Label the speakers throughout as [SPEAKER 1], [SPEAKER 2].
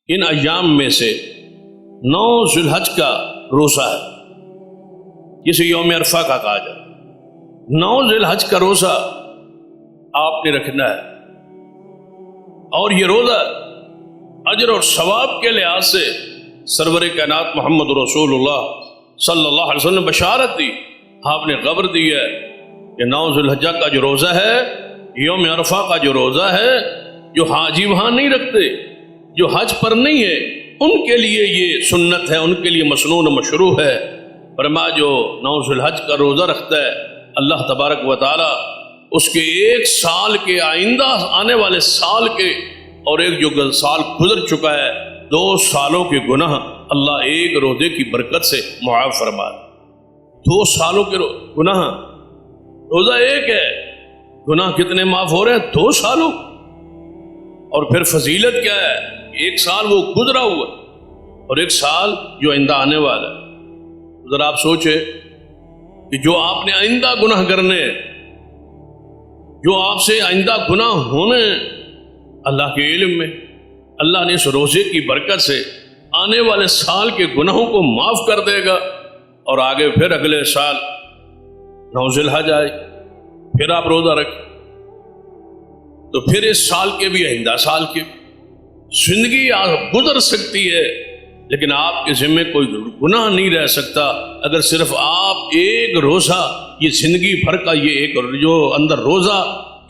[SPEAKER 1] ان ایام میں سے 9 ذوالحج کا روزہ ہے، جسے یوم عرفہ کا کہا جائے۔ 9 ذوالحج کا روزہ آپ نے رکھنا ہے، اور یہ روزہ اجر اور ثواب کے لحاظ سے سرور کائنات محمد رسول اللہ صلی اللہ علیہ وسلم نے بشارت دی، آپ نے خبر دی ہے کہ 9 ذوالحجہ کا جو روزہ ہے، یوم عرفہ کا جو روزہ ہے، جو حاجی وہاں نہیں رکھتے، جو حج پر نہیں ہے، ان کے لیے یہ سنت ہے، ان کے لیے مسنون و مشروع ہے۔ فرمایا جو 9 ذوالحج کا روزہ رکھتا ہے، اللہ تبارک و تعالی اس کے 1 سال کے آئندہ آنے والے سال کے، اور ایک جو سال گزر چکا ہے 2 سالوں کے گناہ اللہ ایک روزے کی برکت سے معاف فرمائے۔ 2 سالوں کے گناہ، روزہ ایک ہے، گناہ کتنے معاف ہو رہے ہیں؟ 2 سالوں۔ اور پھر فضیلت کیا ہے؟ 1 سال وہ گزرا ہوا اور 1 سال جو آئندہ آنے والا ہے۔ ذرا آپ سوچے کہ جو آپ نے آئندہ گناہ کرنے، جو آپ سے آئندہ گناہ ہونے، اللہ کے علم میں اللہ نے اس روزے کی برکت سے آنے والے سال کے گناہوں کو معاف کر دے گا، اور آگے پھر اگلے سال 9 ذوالحج آئے، پھر آپ روزہ رکھیں تو پھر اس سال کے بھی آئندہ سال کے زندگی گزر سکتی ہے، لیکن آپ کے ذمہ کوئی گناہ نہیں رہ سکتا اگر صرف آپ ایک روزہ، یہ زندگی بھر کا یہ ایک جو اندر روزہ،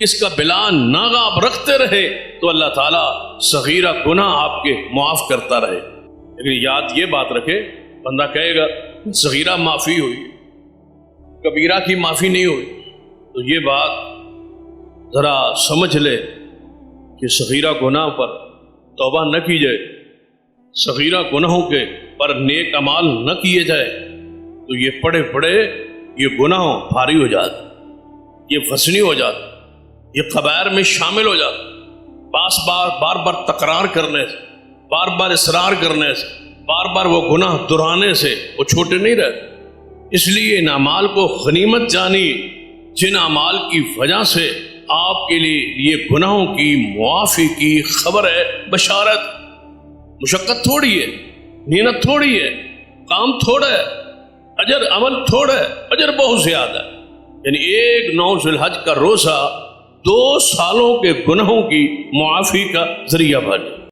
[SPEAKER 1] اس کا بلا ناغہ آپ رکھتے رہے تو اللہ تعالیٰ صغیرہ گناہ آپ کے معاف کرتا رہے۔ لیکن یاد یہ بات رکھے، بندہ کہے گا صغیرہ معافی ہوئی، کبیرہ کی معافی نہیں ہوئی، تو یہ بات ذرا سمجھ لے کہ صغیرہ گناہ پر توبہ نہ کی جائے، صغیرہ گناہوں کے پر نیک اعمال نہ کیے جائے تو یہ پڑے پڑے یہ گناہ بھاری ہو جاتا، یہ فسنی ہو جاتا، یہ کبائر میں شامل ہو جاتا۔ بار بار تکرار کرنے سے، بار بار اصرار کرنے سے، بار بار وہ گناہ دہرانے سے وہ چھوٹے نہیں رہتے۔ اس لیے ان اعمال کو غنیمت جانی، جن اعمال کی وجہ سے آپ کے لیے یہ گناہوں کی معافی کی خبر ہے، بشارت۔ مشقت تھوڑی ہے، محنت تھوڑی ہے، کام تھوڑا ہے، اجر عمل تھوڑا ہے، اجر بہت زیادہ ہے۔ یعنی ایک 9 ذوالحج کا روزہ 2 سالوں کے گناہوں کی معافی کا ذریعہ بن